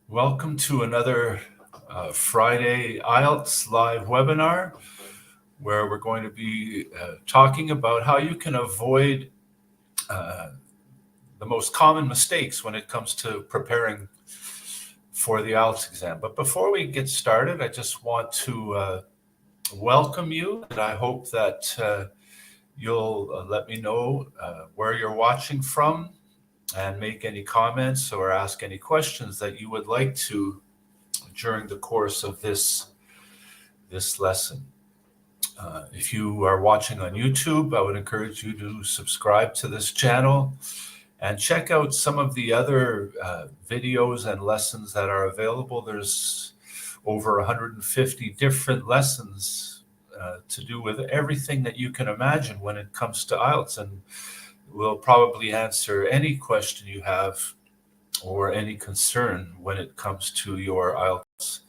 Welcome to another Friday IELTS live webinar where we're going to be talking about how you can avoid the most common mistakes when it comes to preparing for the IELTS exam. But before we get started, I just want to welcome you, and I hope that you'll let me know where you're watching from and make any comments or ask any questions that you would like to during the course of this lesson. If you are watching on YouTube, I would encourage you to subscribe to this channel and check out some of the other videos and lessons that are available. There's over 150 different lessons to do with everything that you can imagine when it comes to IELTS, and we'll probably answer any question you have or any concern when it comes to your IELTS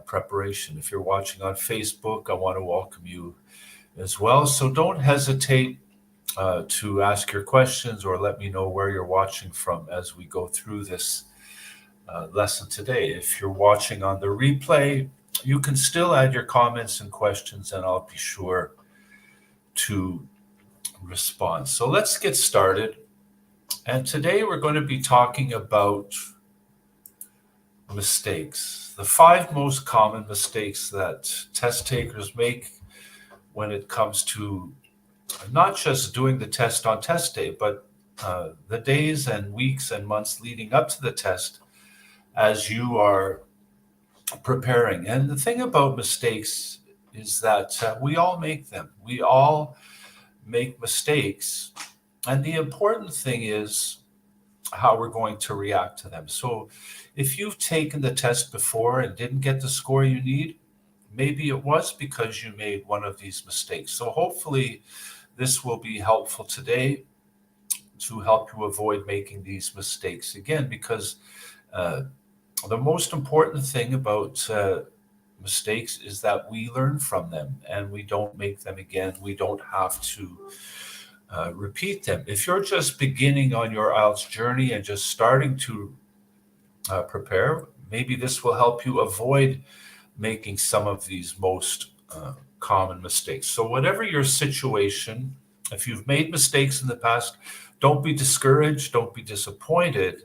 preparation. If you're watching on Facebook, I want to welcome you as well. So don't hesitate to ask your questions or let me know where you're watching from as we go through this lesson today. If you're watching on the replay, you can still add your comments and questions, and I'll be sure to respond. So let's get started. And today we're going to be talking about mistakes. The 5 most common mistakes that test takers make when it comes to not just doing the test on test day, but the days and weeks and months leading up to the test as you are preparing. And the thing about mistakes is that we all make them. We all make mistakes. And the important thing is how we're going to react to them. So if you've taken the test before and didn't get the score you need, maybe it was because you made one of these mistakes. So hopefully this will be helpful today to help you avoid making these mistakes again, because the most important thing about mistakes is that we learn from them and we don't make them again. We don't have to repeat them. If you're just beginning on your IELTS journey and just starting to prepare, maybe this will help you avoid making some of these most common mistakes. So whatever your situation, if you've made mistakes in the past, don't be discouraged, don't be disappointed.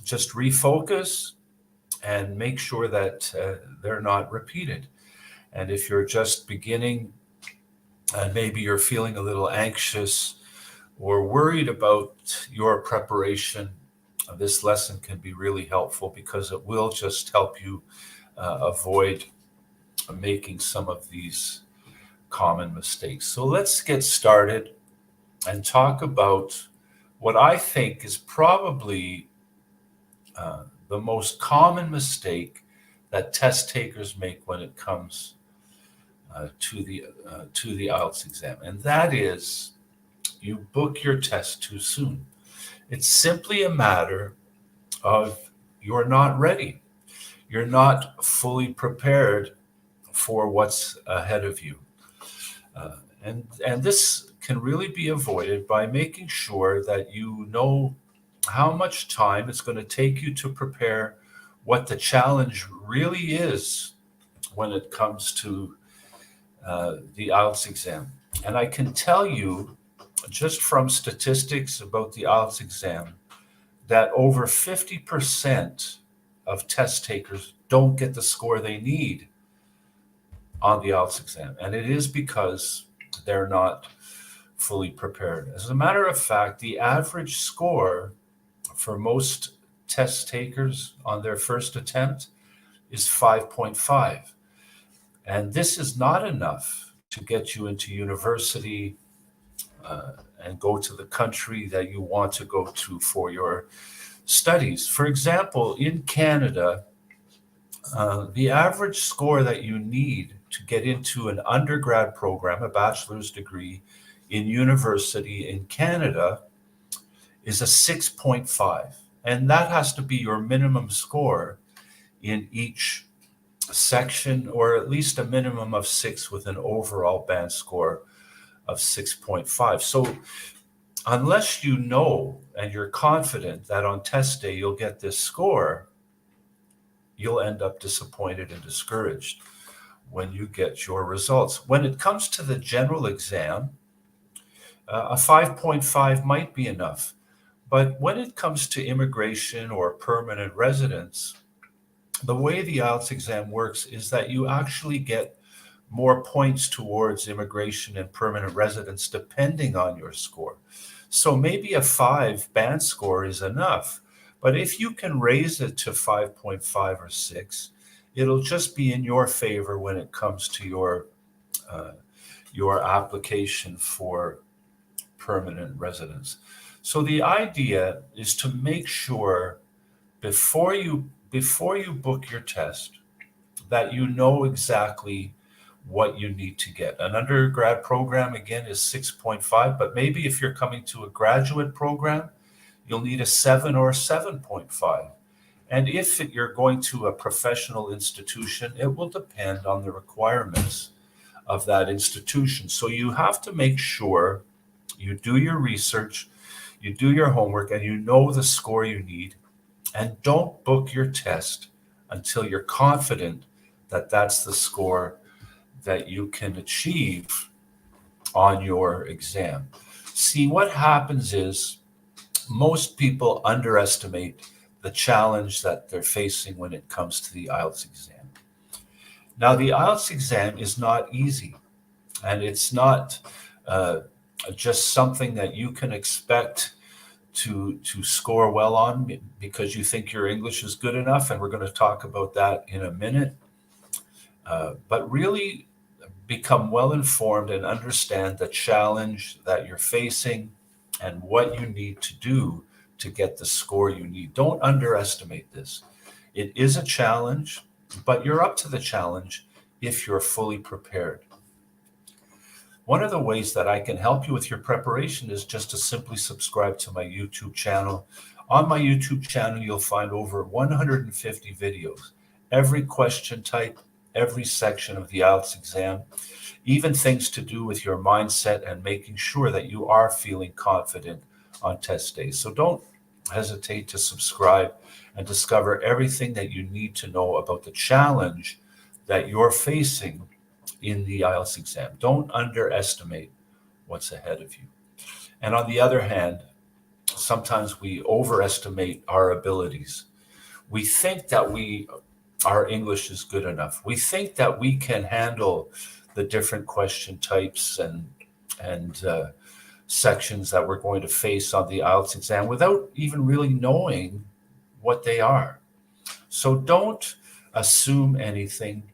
Just refocus and make sure that they're not repeated. And if you're just beginning and maybe you're feeling a little anxious or worried about your preparation, this lesson can be really helpful because it will just help you avoid making some of these common mistakes. So let's get started and talk about what I think is probably the most common mistake that test takers make when it comes to the IELTS exam, and that is you book your test too soon. It's simply a matter of you're not ready. You're not fully prepared for what's ahead of you, and this can really be avoided by making sure that you know how much time it's going to take you to prepare, what the challenge really is when it comes to the IELTS exam. And I can tell you, just from statistics about the IELTS exam, that over 50% of test takers don't get the score they need on the IELTS exam. And it is because they're not fully prepared. As a matter of fact, the average score for most test takers on their first attempt is 5.5. And this is not enough to get you into university and go to the country that you want to go to for your studies. For example, in Canada, the average score that you need to get into an undergrad program, a bachelor's degree in university in Canada, is a 6.5. And that has to be your minimum score in each section, or at least a minimum of 6 with an overall band score of 6.5. So unless you know and you're confident that on test day you'll get this score, you'll end up disappointed and discouraged when you get your results. When it comes to the general exam, a 5.5 might be enough. But when it comes to immigration or permanent residence, the way the IELTS exam works is that you actually get more points towards immigration and permanent residence depending on your score. So maybe a 5 band score is enough. But if you can raise it to 5.5 or 6, it'll just be in your favor when it comes to your application for permanent residence. So the idea is to make sure before you book your test that you know exactly what you need to get. An undergrad program, again, is 6.5, but maybe if you're coming to a graduate program, you'll need a 7 or a 7.5. And if you're going to a professional institution, it will depend on the requirements of that institution. So you have to make sure you do your research, you do your homework, and you know the score you need. And don't book your test until you're confident that that's the score that you can achieve on your exam. See, what happens is most people underestimate the challenge that they're facing when it comes to the IELTS exam. Now, the IELTS exam is not easy, and it's not just something that you can expect to score well on because you think your English is good enough, and we're going to talk about that in a minute. But really become well informed and understand the challenge that you're facing and what you need to do to get the score you need. Don't underestimate this. It is a challenge, but you're up to the challenge if you're fully prepared. One of the ways that I can help you with your preparation is just to simply subscribe to my YouTube channel. On my YouTube channel, you'll find over 150 videos, every question type, every section of the IELTS exam, even things to do with your mindset and making sure that you are feeling confident on test days. So don't hesitate to subscribe and discover everything that you need to know about the challenge that you're facing in the IELTS exam. Don't underestimate what's ahead of you. And on the other hand, sometimes we overestimate our abilities. We think that our English is good enough. We think that we can handle the different question types and sections that we're going to face on the IELTS exam without even really knowing what they are. So don't assume anything.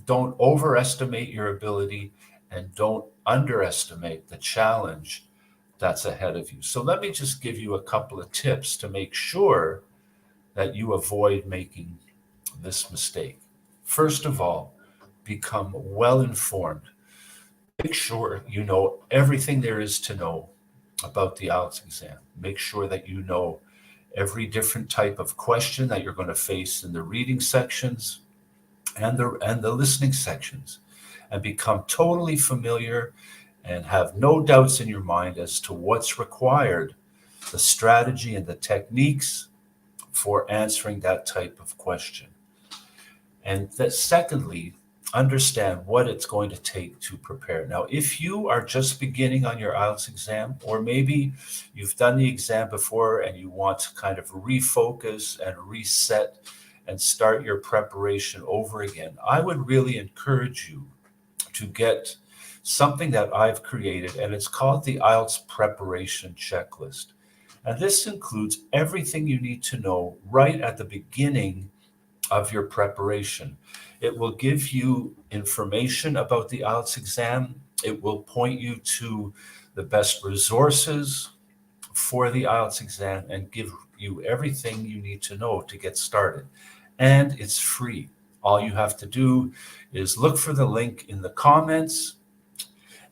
Don't overestimate your ability, and don't underestimate the challenge that's ahead of you. So let me just give you a couple of tips to make sure that you avoid making this mistake. First of all, become well informed. Make sure you know everything there is to know about the IELTS exam. Make sure that you know every different type of question that you're going to face in the reading sections and the listening sections, and become totally familiar and have no doubts in your mind as to what's required, the strategy and the techniques for answering that type of question. And that secondly, understand what it's going to take to prepare. Now, if you are just beginning on your IELTS exam, or maybe you've done the exam before and you want to kind of refocus and reset and start your preparation over again, I would really encourage you to get something that I've created, and it's called the IELTS Preparation Checklist. And this includes everything you need to know right at the beginning of your preparation. It will give you information about the IELTS exam. It will point you to the best resources for the IELTS exam and give you everything you need to know to get started. And it's free. All you have to do is look for the link in the comments,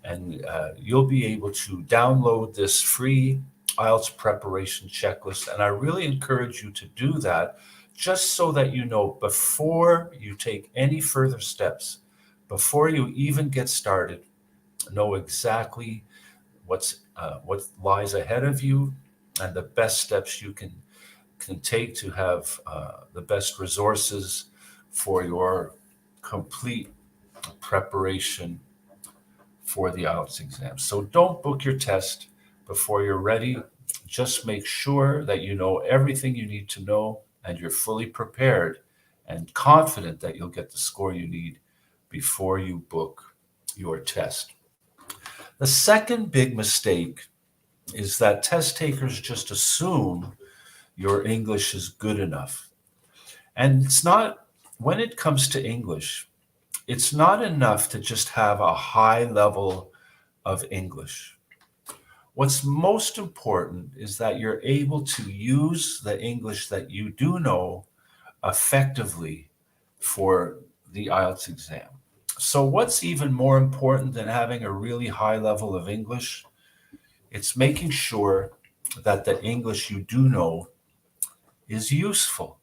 and you'll be able to download this free IELTS preparation checklist. And I really encourage you to do that just so that you know before you take any further steps, before you even get started, know exactly what lies ahead of you and the best steps you can take to have the best resources for your complete preparation for the IELTS exam. So don't book your test before you're ready. Just make sure that you know everything you need to know and you're fully prepared and confident that you'll get the score you need before you book your test. The second big mistake is that test takers just assume your English is good enough. And it's not, when it comes to English, it's not enough to just have a high level of English. What's most important is that you're able to use the English that you do know effectively for the IELTS exam. So what's even more important than having a really high level of English? It's making sure that the English you do know is useful.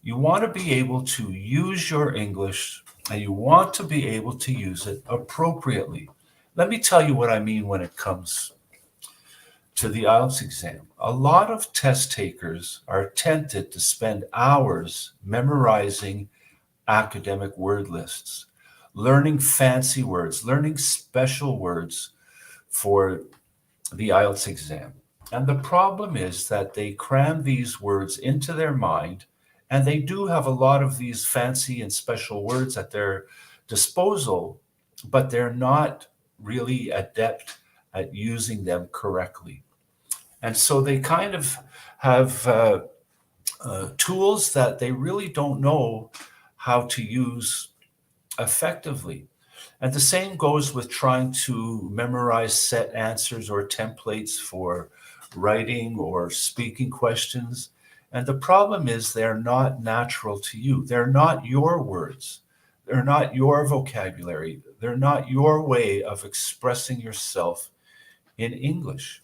You want to be able to use your English and you want to be able to use it appropriately. Let me tell you what I mean when it comes to the IELTS exam. A lot of test takers are tempted to spend hours memorizing academic word lists, learning fancy words, learning special words for the IELTS exam. And the problem is that they cram these words into their mind, and they do have a lot of these fancy and special words at their disposal, but they're not really adept at using them correctly. And so they kind of have tools that they really don't know how to use effectively. And the same goes with trying to memorize set answers or templates for writing or speaking questions. And the problem is they're not natural to you. They're not your words. They're not your vocabulary. They're not your way of expressing yourself in English.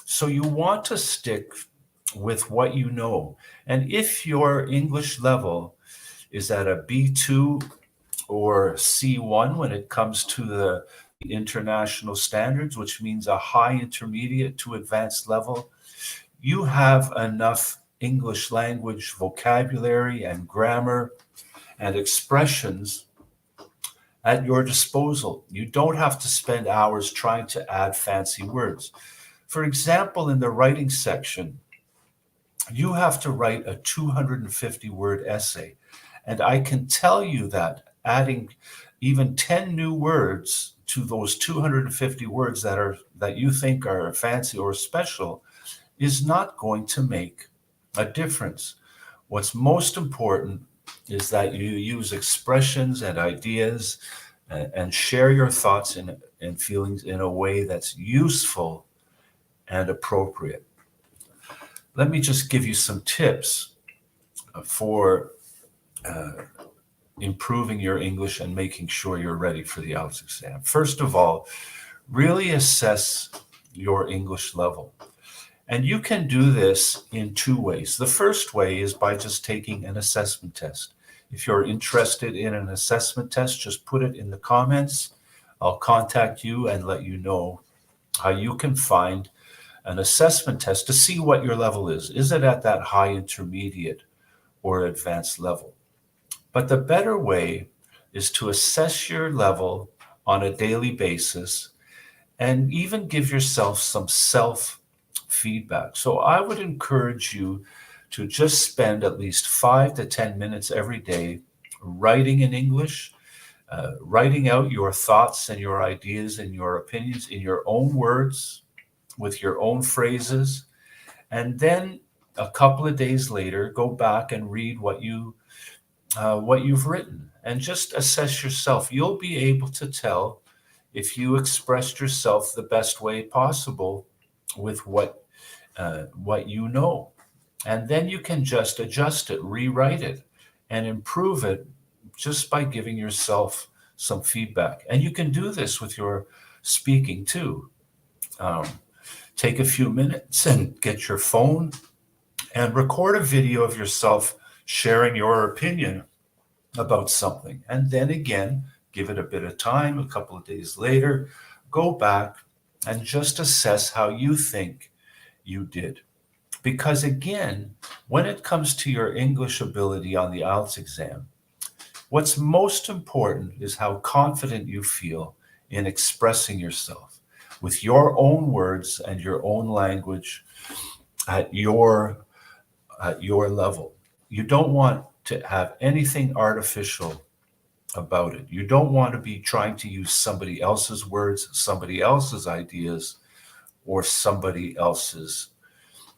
So you want to stick with what you know. And if your English level is at a B2 or C1 when it comes to the international standards, which means a high intermediate to advanced level, you have enough English language vocabulary and grammar and expressions at your disposal. You don't have to spend hours trying to add fancy words. For example, in the writing section, you have to write a 250-word essay. And I can tell you that adding even 10 new words to those 250 words that you think are fancy or special is not going to make a difference. What's most important is that you use expressions and ideas and share your thoughts and feelings in a way that's useful and appropriate. Let me just give you some tips for improving your English and making sure you're ready for the IELTS exam. First of all, really assess your English level. And you can do this in two ways. The first way is by just taking an assessment test. If you're interested in an assessment test, just put it in the comments. I'll contact you and let you know how you can find an assessment test to see what your level is. Is it at that high intermediate or advanced level? But the better way is to assess your level on a daily basis and even give yourself some self-feedback. So I would encourage you to just spend at least 5 to 10 minutes every day writing in English, writing out your thoughts and your ideas and your opinions in your own words, with your own phrases, and then a couple of days later, go back and read what you've written and just assess yourself. You'll be able to tell if you expressed yourself the best way possible with what you know. And then you can just adjust it, rewrite it, and improve it just by giving yourself some feedback. And you can do this with your speaking too. Take a few minutes and get your phone and record a video of yourself sharing your opinion about something. And then again, give it a bit of time, a couple of days later, go back and just assess how you think you did. Because again, when it comes to your English ability on the IELTS exam, What's most important is how confident you feel in expressing yourself with your own words and your own language at your level. You don't want to have anything artificial about it. You don't want to be trying to use somebody else's words, somebody else's ideas, or somebody else's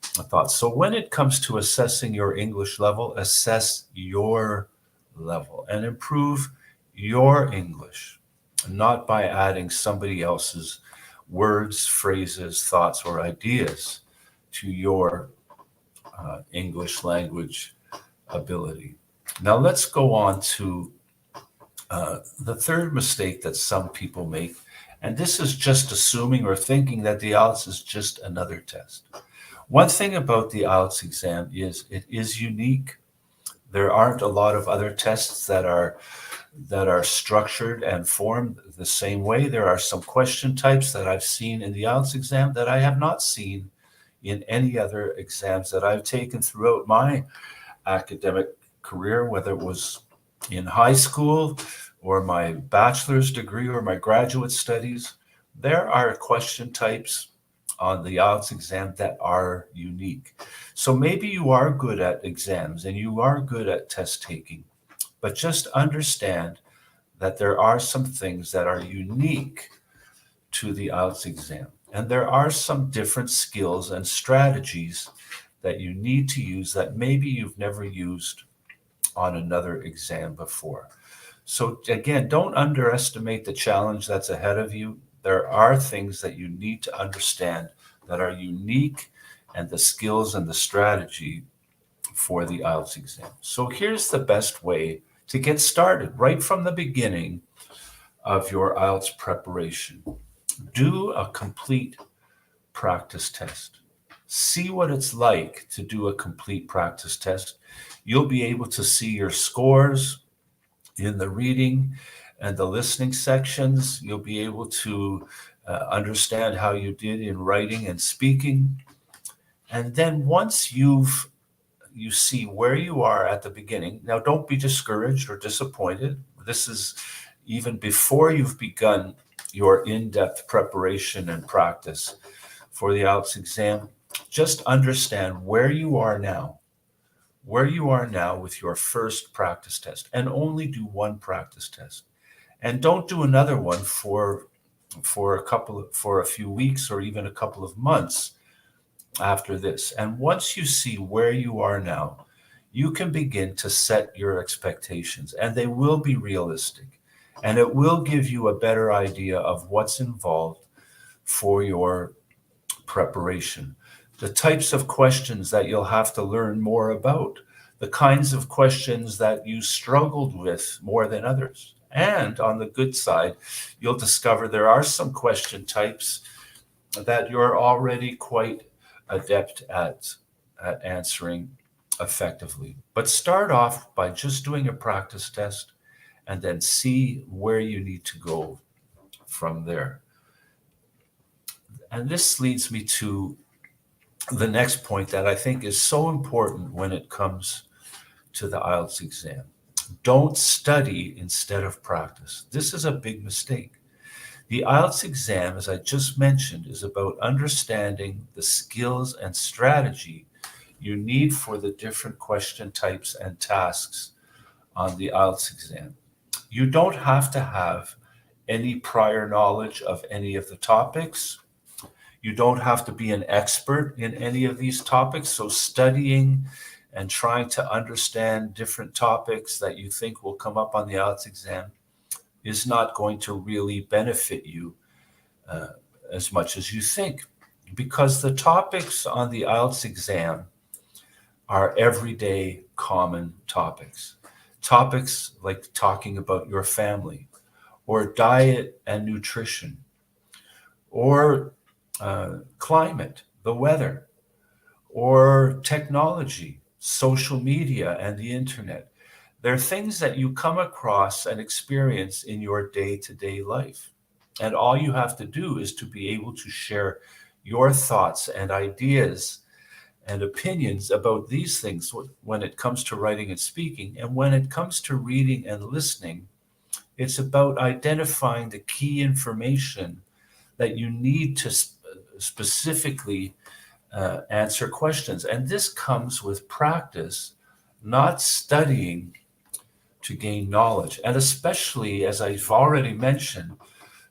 thoughts. So when it comes to assessing your English level, assess your level and improve your English, not by adding somebody else's words, phrases, thoughts, or ideas to your English language ability. Now let's go on to the third mistake that some people make, and this is just assuming or thinking that the IELTS is just another test. One thing about the IELTS exam is it is unique. There aren't a lot of other tests that are structured and formed the same way. There are some question types that I've seen in the IELTS exam that I have not seen in any other exams that I've taken throughout my academic career, whether it was in high school or my bachelor's degree or my graduate studies. There are question types on the IELTS exam that are unique. So maybe you are good at exams and you are good at test taking, but just understand that there are some things that are unique to the IELTS exam. And there are some different skills and strategies that you need to use that maybe you've never used on another exam before. So again, don't underestimate the challenge that's ahead of you. There are things that you need to understand that are unique and the skills and the strategy for the IELTS exam. So here's the best way to get started right from the beginning of your IELTS preparation. Do a complete practice test. See what it's like to do a complete practice test. You'll be able to see your scores in the reading and the listening sections. You'll be able to understand how you did in writing and speaking. And then once you see where you are at the beginning, now don't be discouraged or disappointed. This is even before you've begun your in-depth preparation and practice for the IELTS exam. Just understand where you are now with your first practice test, and only do one practice test. And don't do another one for a few weeks or even a couple of months after this. And once you see where you are now, you can begin to set your expectations, and they will be realistic. And it will give you a better idea of what's involved for your preparation, the types of questions that you'll have to learn more about, the kinds of questions that you struggled with more than others. And on the good side, you'll discover there are some question types that you're already quite adept at answering effectively. But start off by just doing a practice test and then see where you need to go from there. And this leads me to the next point that I think is so important when it comes to the IELTS exam. Don't study instead of practice. This is a big mistake. The IELTS exam, as I just mentioned, is about understanding the skills and strategy you need for the different question types and tasks on the IELTS exam. You don't have to have any prior knowledge of any of the topics. You don't have to be an expert in any of these topics. So studying and trying to understand different topics that you think will come up on the IELTS exam is not going to really benefit you as much as you think, because the topics on the IELTS exam are everyday common topics. Topics like talking about your family, or diet and nutrition, or climate, the weather, or technology, social media, and the internet. They're things that you come across and experience in your day-to-day life. And all you have to do is to be able to share your thoughts and ideas and opinions about these things when it comes to writing and speaking. And when it comes to reading and listening, it's about identifying the key information that you need to specifically answer questions. And this comes with practice, not studying to gain knowledge. And especially, as I've already mentioned,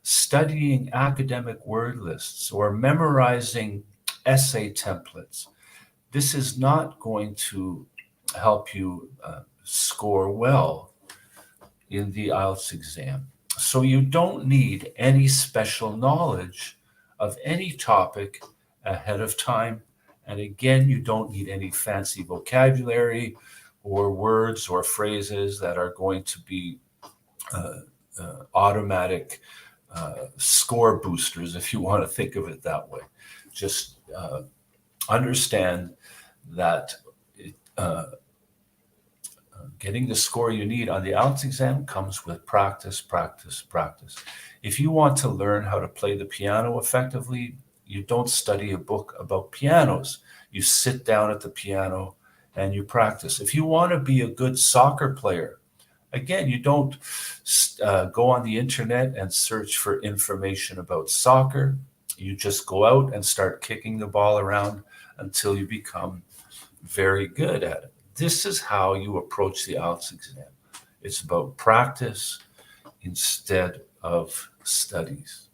studying academic word lists or memorizing essay templates. This is not going to help you score well in the IELTS exam. So you don't need any special knowledge of any topic ahead of time. And again, you don't need any fancy vocabulary or words or phrases that are going to be automatic score boosters, if you want to think of it that way. Just understand that getting the score you need on the IELTS exam comes with practice, practice, practice. If you want to learn how to play the piano effectively, you don't study a book about pianos. You sit down at the piano and you practice. If you want to be a good soccer player, again, you don't go on the internet and search for information about soccer. You just go out and start kicking the ball around until you become very good at it. This is how you approach the IELTS exam. It's about practice instead of studies.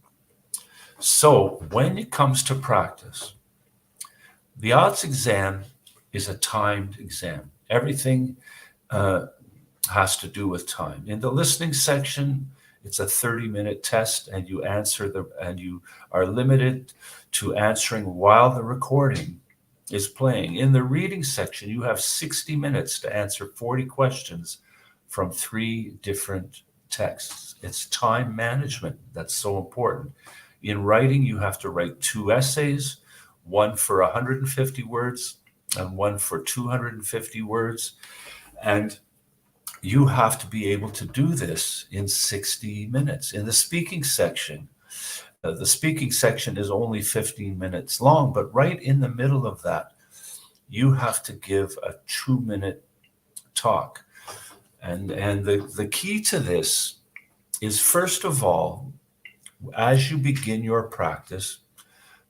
So when it comes to practice, the IELTS exam is a timed exam. Everything has to do with time. In the listening section, it's a 30-minute test, and you are limited to answering while the recording is playing. In the reading section, you have 60 minutes to answer 40 questions from 3 different texts. It's time management that's so important. In writing, you have to write 2 essays, one for 150 words and one for 250 words. And you have to be able to do this in 60 minutes. In the speaking section is only 15 minutes long, but right in the middle of that, you have to give a 2-minute talk. And the key to this is, first of all, as you begin your practice,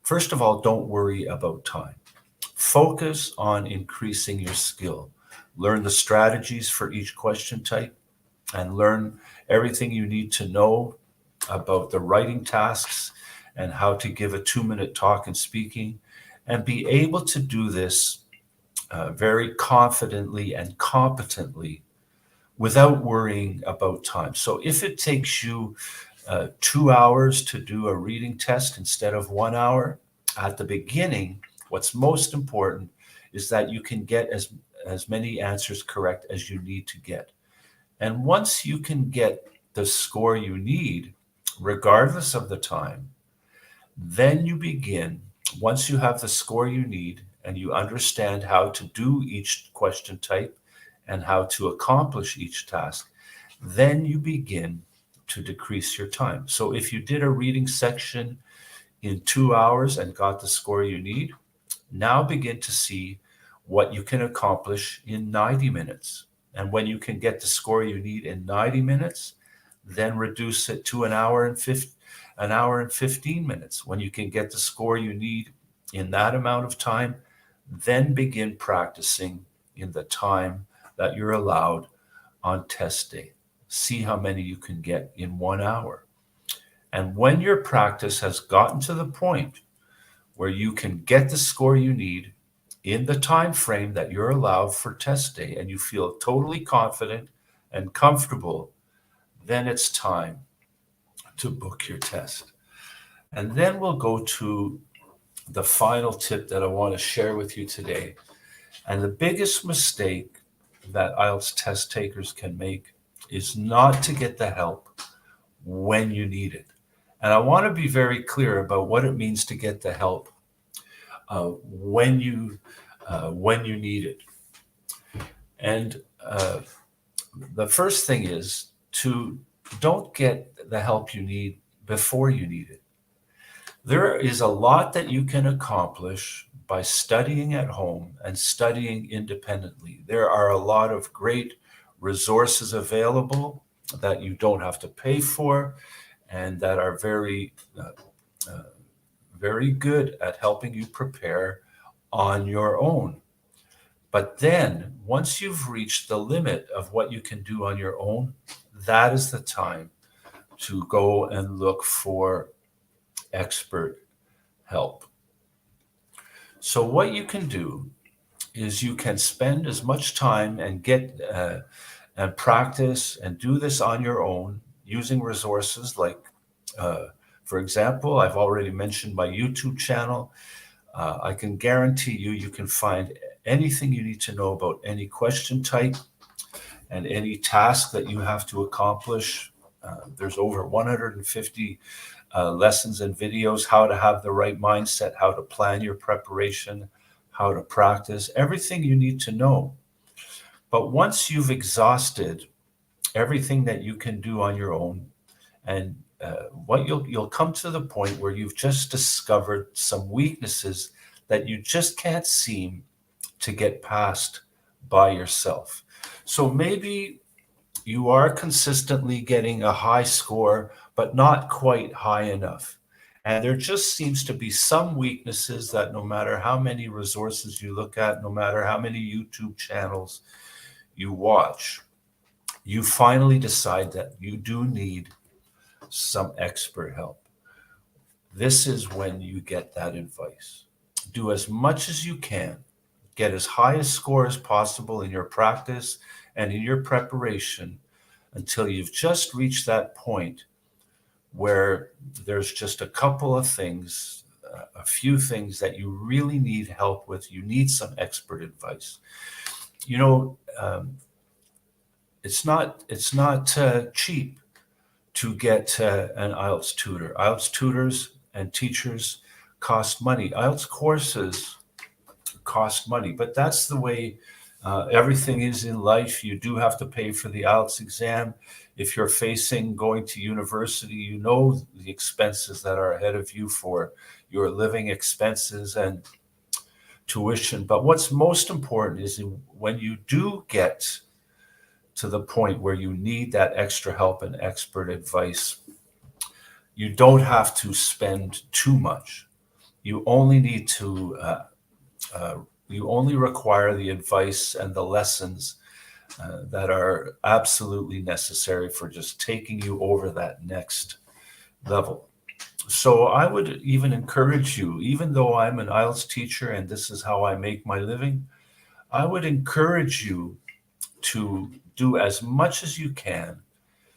first of all, don't worry about time. Focus on increasing your skill. Learn the strategies for each question type and learn everything you need to know about the writing tasks and how to give a 2-minute talk in speaking, and be able to do this very confidently and competently without worrying about time. So if it takes you 2 hours to do a reading test instead of 1 hour, at the beginning, what's most important is that you can get as many answers correct as you need to get. And once you can get the score you need, regardless of the time, then you begin, once you have the score you need and you understand how to do each question type and how to accomplish each task, then you begin to decrease your time. So if you did a reading section in 2 hours and got the score you need, now begin to see what you can accomplish in 90 minutes. And when you can get the score you need in 90 minutes, then reduce it to an hour and 15 minutes. When you can get the score you need in that amount of time, then begin practicing in the time that you're allowed on test day. See how many you can get in 1 hour. And when your practice has gotten to the point where you can get the score you need in the time frame that you're allowed for test day, and you feel totally confident and comfortable, then it's time to book your test. And then we'll go to the final tip that I want to share with you today. And the biggest mistake that IELTS test takers can make is not to get the help when you need it. And I want to be very clear about what it means to get the help when you need it. And the first thing is to don't get the help you need before you need it. There is a lot that you can accomplish by studying at home and studying independently. There are a lot of great resources available that you don't have to pay for and that are uh, very good at helping you prepare on your own. But then, once you've reached the limit of what you can do on your own, that is the time to go and look for expert help. So, what you can do is you can spend as much time and get and practice and do this on your own using resources like, uh, for example, I've already mentioned my YouTube channel. I can guarantee you, you can find anything you need to know about any question type and any task that you have to accomplish. There's over 150 lessons and videos, how to have the right mindset, how to plan your preparation, how to practice, everything you need to know. But once you've exhausted everything that you can do on your own, and what you'll come to the point where you've just discovered some weaknesses that you just can't seem to get past by yourself. So maybe you are consistently getting a high score, but not quite high enough. And there just seems to be some weaknesses that no matter how many resources you look at, no matter how many YouTube channels you watch, you finally decide that you do need some expert help. This is when you get that advice. Do as much as you can. Get as high a score as possible in your practice and in your preparation until you've just reached that point where there's just a couple of things, a few things that you really need help with. You need some expert advice. You know, it's not cheap to get an IELTS tutor. IELTS tutors and teachers cost money. IELTS courses cost money, but that's the way everything is in life. You do have to pay for the IELTS exam. If you're facing going to university, you know the expenses that are ahead of you for your living expenses and tuition. But what's most important is when you do get to the point where you need that extra help and expert advice, you don't have to spend too much. You only need to you only require the advice and the lessons that are absolutely necessary for just taking you over that next level. So I would even encourage you, even though I'm an IELTS teacher and this is how I make my living, I would encourage you to do as much as you can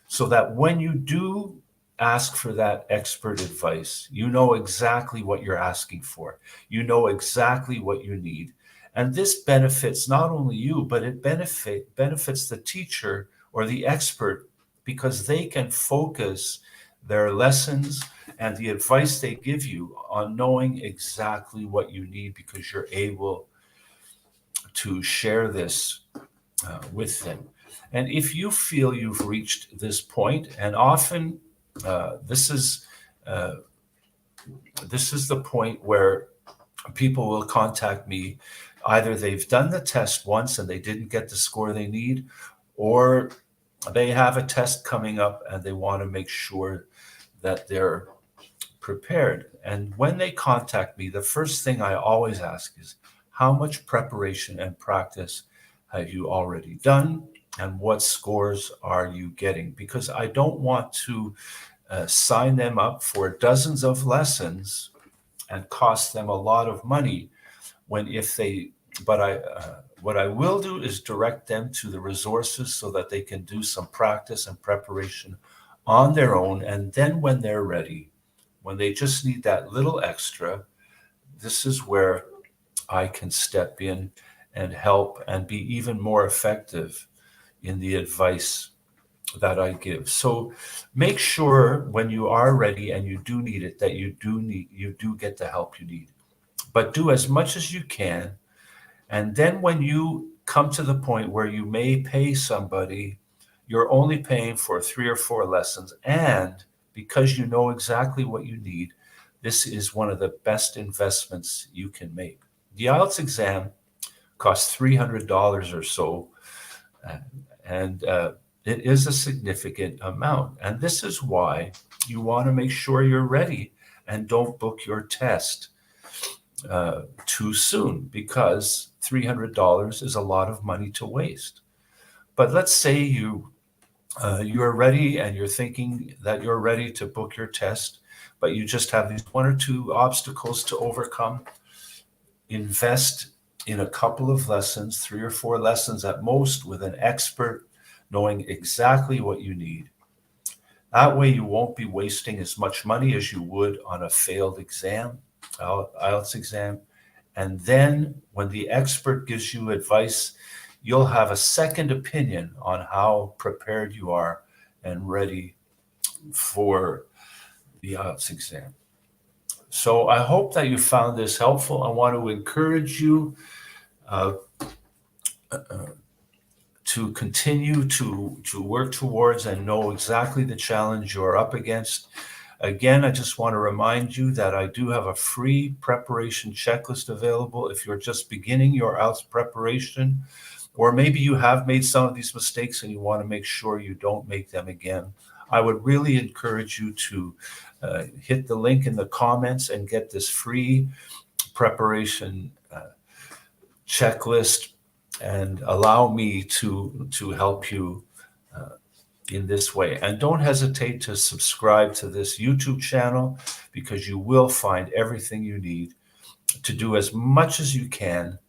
so that when you do ask for that expert advice, you know exactly what you're asking for. You know exactly what you need. And this benefits not only you, but it benefits the teacher or the expert because they can focus their lessons and the advice they give you on knowing exactly what you need because you're able to share this with them. And if you feel you've reached this point, and often uh, this is uh, this is the point where people will contact me. Either they've done the test once and they didn't get the score they need, or they have a test coming up and they want to make sure that they're prepared. And when they contact me, the first thing I always ask is, how much preparation and practice have you already done? And what scores are you getting? Because I don't want to sign them up for dozens of lessons and cost them a lot of money when if they, but what I will do is direct them to the resources so that they can do some practice and preparation on their own. And then when they're ready, when they just need that little extra, this is where I can step in and help and be even more effective in the advice that I give. So make sure when you are ready and you do need it that you do get the help you need. But do as much as you can. And then when you come to the point where you may pay somebody, you're only paying for 3 or 4 lessons. And because you know exactly what you need, this is one of the best investments you can make. The IELTS exam costs $300 or so, and it is a significant amount. And this is why you want to make sure you're ready and don't book your test too soon, because $300 is a lot of money to waste. But let's say you're ready and you're thinking that you're ready to book your test, but you just have these one or two obstacles to overcome. Invest in a couple of lessons, 3 or 4 lessons at most, with an expert, knowing exactly what you need. That way you won't be wasting as much money as you would on a failed exam, IELTS exam. And then when the expert gives you advice, you'll have a second opinion on how prepared you are and ready for the IELTS exam. So I hope that you found this helpful. I want to encourage you to continue to work towards and know exactly the challenge you're up against. Again, I just want to remind you that I do have a free preparation checklist available if you're just beginning your IELTS preparation, or maybe you have made some of these mistakes and you want to make sure you don't make them again. I would really encourage you to hit the link in the comments and get this free preparation checklist, and allow me to help you in this way. And don't hesitate to subscribe to this YouTube channel, because you will find everything you need to do as much as you can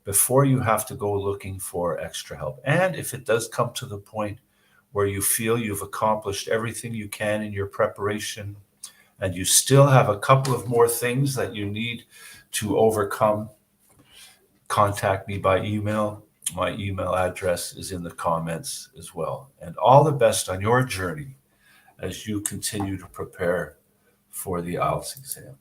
before you have to go looking for extra help. And if it does come to the point where you feel you've accomplished everything you can in your preparation and you still have a couple of more things that you need to overcome, contact me by email. My email address is in the comments as well. And all the best on your journey as you continue to prepare for the IELTS exam.